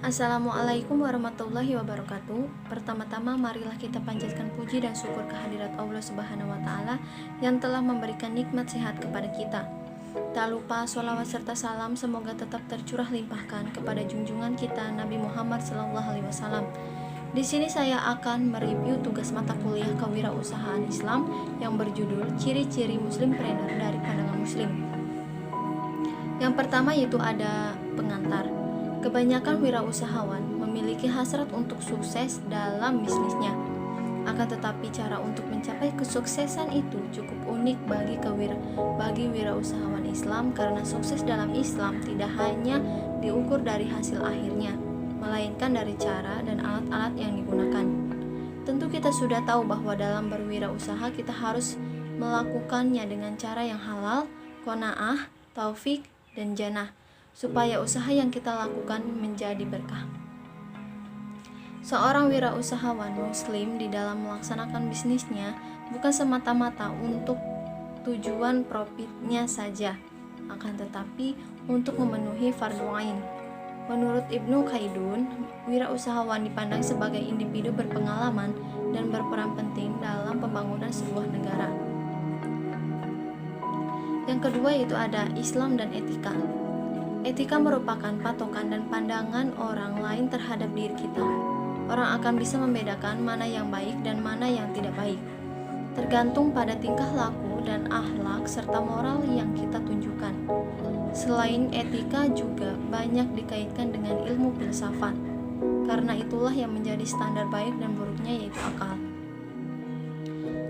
Assalamualaikum warahmatullahi wabarakatuh. Pertama-tama marilah kita panjatkan puji dan syukur kehadirat Allah Subhanahu wa taala yang telah memberikan nikmat sehat kepada kita. Tak lupa sholawat serta salam semoga tetap tercurah limpahkan kepada junjungan kita Nabi Muhammad SAW. Di sini saya akan mereview tugas mata kuliah kewirausahaan Islam yang berjudul Ciri-ciri Muslimpreneur dari Pandangan Muslim. Yang pertama yaitu ada pengantar. Kebanyakan wirausahawan memiliki hasrat untuk sukses dalam bisnisnya. Akan tetapi cara untuk mencapai kesuksesan itu cukup unik bagi wirausahawan Islam, karena sukses dalam Islam tidak hanya diukur dari hasil akhirnya, melainkan dari cara dan alat-alat yang digunakan. Tentu kita sudah tahu bahwa dalam berwirausaha kita harus melakukannya dengan cara yang halal, qanaah, taufik, dan jannah, supaya usaha yang kita lakukan menjadi berkah. Seorang wirausahawan muslim di dalam melaksanakan bisnisnya bukan semata-mata untuk tujuan profitnya saja, akan tetapi untuk memenuhi fardhu ain. Menurut Ibnu Khaldun, wirausahawan dipandang sebagai individu berpengalaman dan berperan penting dalam pembangunan sebuah negara. Yang kedua yaitu ada Islam dan etika. Etika merupakan patokan dan pandangan orang lain terhadap diri kita. Orang akan bisa membedakan mana yang baik dan mana yang tidak baik, tergantung pada tingkah laku dan akhlak serta moral yang kita tunjukkan. Selain etika juga banyak dikaitkan dengan ilmu filsafat, karena itulah yang menjadi standar baik dan buruknya yaitu akal.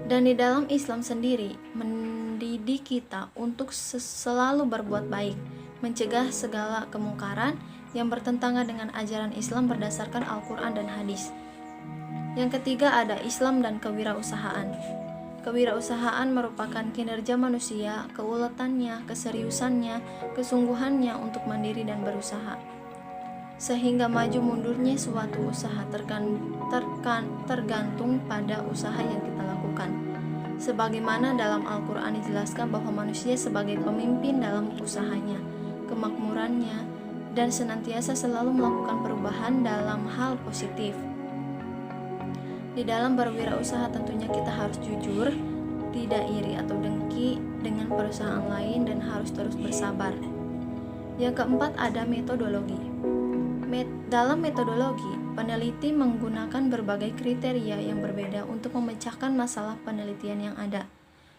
Dan di dalam Islam sendiri mendidik kita untuk selalu berbuat baik, mencegah segala kemungkaran yang bertentangan dengan ajaran Islam berdasarkan Al-Quran dan hadis. Yang ketiga ada Islam dan kewirausahaan. Kewirausahaan merupakan kinerja manusia, keuletannya, keseriusannya, kesungguhannya untuk mandiri dan berusaha, sehingga maju mundurnya suatu usaha tergantung pada usaha yang kita lakukan. Sebagaimana dalam Al-Quran dijelaskan bahwa manusia sebagai pemimpin dalam usahanya, kemakmurannya, dan senantiasa selalu melakukan perubahan dalam hal positif. Di dalam berwirausaha tentunya kita harus jujur, tidak iri atau dengki dengan perusahaan lain, dan harus terus bersabar. Yang keempat ada metodologi. Dalam metodologi, peneliti menggunakan berbagai kriteria yang berbeda untuk memecahkan masalah penelitian yang ada.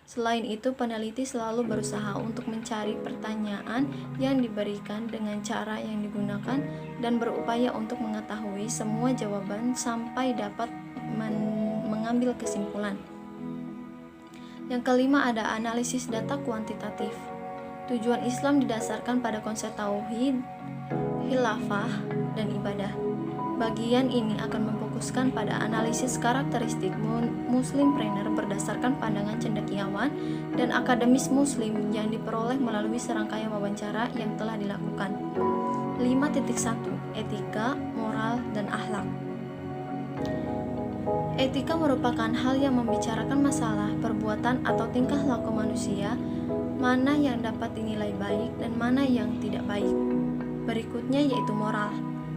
Selain itu, peneliti selalu berusaha untuk mencari pertanyaan yang diberikan dengan cara yang digunakan dan berupaya untuk mengetahui semua jawaban sampai dapat mengambil kesimpulan. Yang kelima ada analisis data kuantitatif. Tujuan Islam didasarkan pada konsep tauhid, khilafah, dan ibadah. Bagian ini akan memfokuskan pada analisis karakteristik muslimpreneur berdasarkan pandangan cendekiawan dan akademis muslim yang diperoleh melalui serangkaian wawancara yang telah dilakukan. 5.1 Etika, moral, dan akhlak. Etika merupakan hal yang membicarakan masalah, perbuatan, atau tingkah laku manusia, mana yang dapat dinilai baik dan mana yang tidak baik. Berikutnya yaitu moral.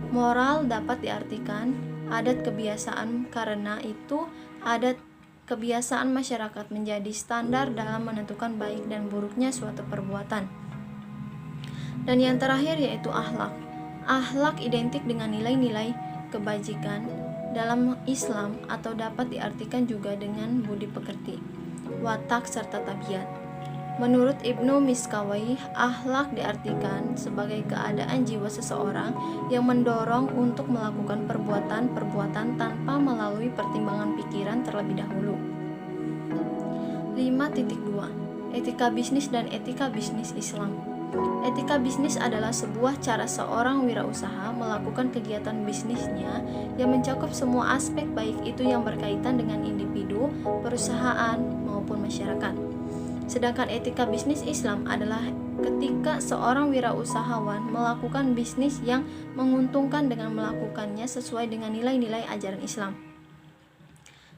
Moral dapat diartikan adat kebiasaan, karena itu adat kebiasaan masyarakat menjadi standar dalam menentukan baik dan buruknya suatu perbuatan. Dan yang terakhir yaitu akhlak. Akhlak identik dengan nilai-nilai kebajikan dalam Islam atau dapat diartikan juga dengan budi pekerti, watak, serta tabiat. Menurut Ibnu Miskawayh, akhlak diartikan sebagai keadaan jiwa seseorang yang mendorong untuk melakukan perbuatan-perbuatan tanpa melalui pertimbangan pikiran terlebih dahulu. 5.2 Etika bisnis dan etika bisnis Islam. Etika bisnis adalah sebuah cara seorang wirausaha melakukan kegiatan bisnisnya yang mencakup semua aspek, baik itu yang berkaitan dengan individu, perusahaan, maupun masyarakat. Sedangkan etika bisnis Islam adalah ketika seorang wirausahawan melakukan bisnis yang menguntungkan dengan melakukannya sesuai dengan nilai-nilai ajaran Islam,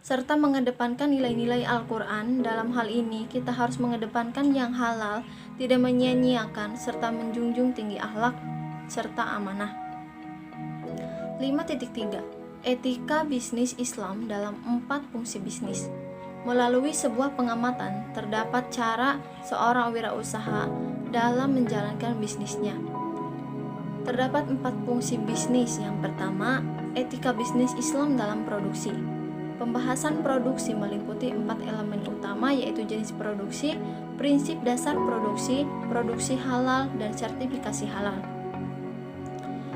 serta mengedepankan nilai-nilai Al-Quran. Dalam hal ini, kita harus mengedepankan yang halal, tidak menyia-nyiakan, serta menjunjung tinggi akhlak serta amanah. 5.3. Etika bisnis Islam dalam 4 fungsi bisnis. Melalui sebuah pengamatan, terdapat cara seorang wirausaha dalam menjalankan bisnisnya. Terdapat 4 fungsi bisnis. Yang pertama, etika bisnis Islam dalam produksi. Pembahasan produksi meliputi 4 elemen utama, yaitu jenis produksi, prinsip dasar produksi, produksi halal, dan sertifikasi halal.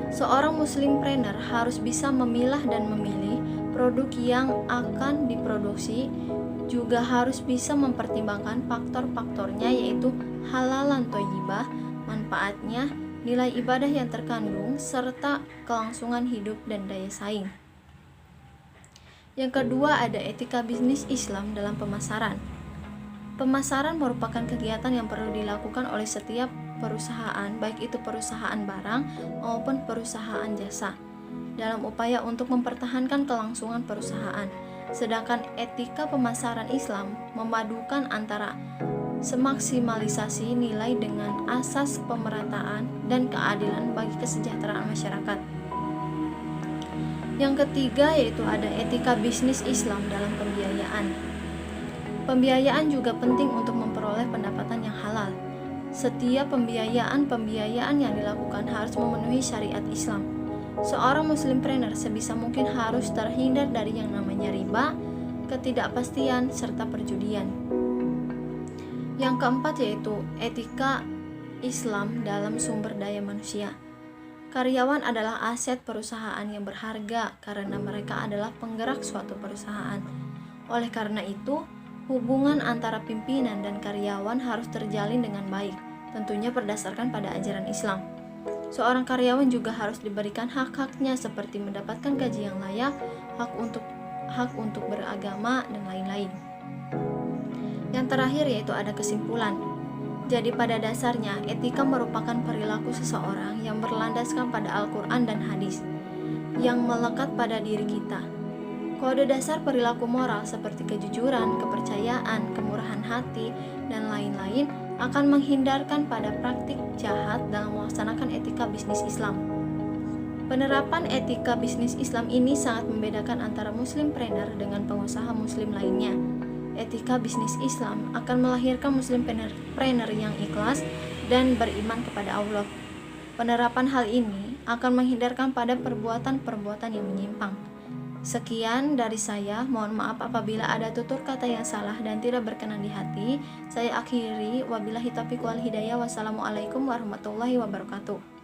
Seorang muslimpreneur harus bisa memilah dan memilih produk yang akan diproduksi, juga harus bisa mempertimbangkan faktor-faktornya, yaitu halalan thayyibah, manfaatnya, nilai ibadah yang terkandung, serta kelangsungan hidup dan daya saing. Yang kedua, ada etika bisnis Islam dalam pemasaran. Pemasaran merupakan kegiatan yang perlu dilakukan oleh setiap perusahaan, baik itu perusahaan barang maupun perusahaan jasa, dalam upaya untuk mempertahankan kelangsungan perusahaan. Sedangkan etika pemasaran Islam memadukan antara semaksimalisasi nilai dengan asas pemerataan dan keadilan bagi kesejahteraan masyarakat. Yang ketiga, yaitu ada etika bisnis Islam dalam pembiayaan. Pembiayaan juga penting untuk memperoleh pendapatan yang halal. Setiap pembiayaan yang dilakukan harus memenuhi syariat Islam. Seorang muslimpreneur sebisa mungkin harus terhindar dari yang namanya riba, ketidakpastian, serta perjudian. Yang keempat, yaitu etika Islam dalam sumber daya manusia. Karyawan adalah aset perusahaan yang berharga karena mereka adalah penggerak suatu perusahaan. Oleh karena itu, hubungan antara pimpinan dan karyawan harus terjalin dengan baik, tentunya berdasarkan pada ajaran Islam. Seorang karyawan juga harus diberikan hak-haknya seperti mendapatkan gaji yang layak, hak untuk beragama, dan lain-lain. Yang terakhir, yaitu ada kesimpulan. Jadi pada dasarnya, etika merupakan perilaku seseorang yang berlandaskan pada Al-Quran dan hadis yang melekat pada diri kita. Kode dasar perilaku moral seperti kejujuran, kepercayaan, kemurahan hati, dan lain-lain akan menghindarkan pada praktik jahat dalam melaksanakan etika bisnis Islam. Penerapan etika bisnis Islam ini sangat membedakan antara muslimpreneur dengan pengusaha muslim lainnya. Etika bisnis Islam akan melahirkan muslimpreneur yang ikhlas dan beriman kepada Allah. Penerapan hal ini akan menghindarkan pada perbuatan-perbuatan yang menyimpang. Sekian dari saya, mohon maaf apabila ada tutur kata yang salah dan tidak berkenan di hati. Saya akhiri, wabillahi taufiq wal hidayah. Wassalamualaikum warahmatullahi wabarakatuh.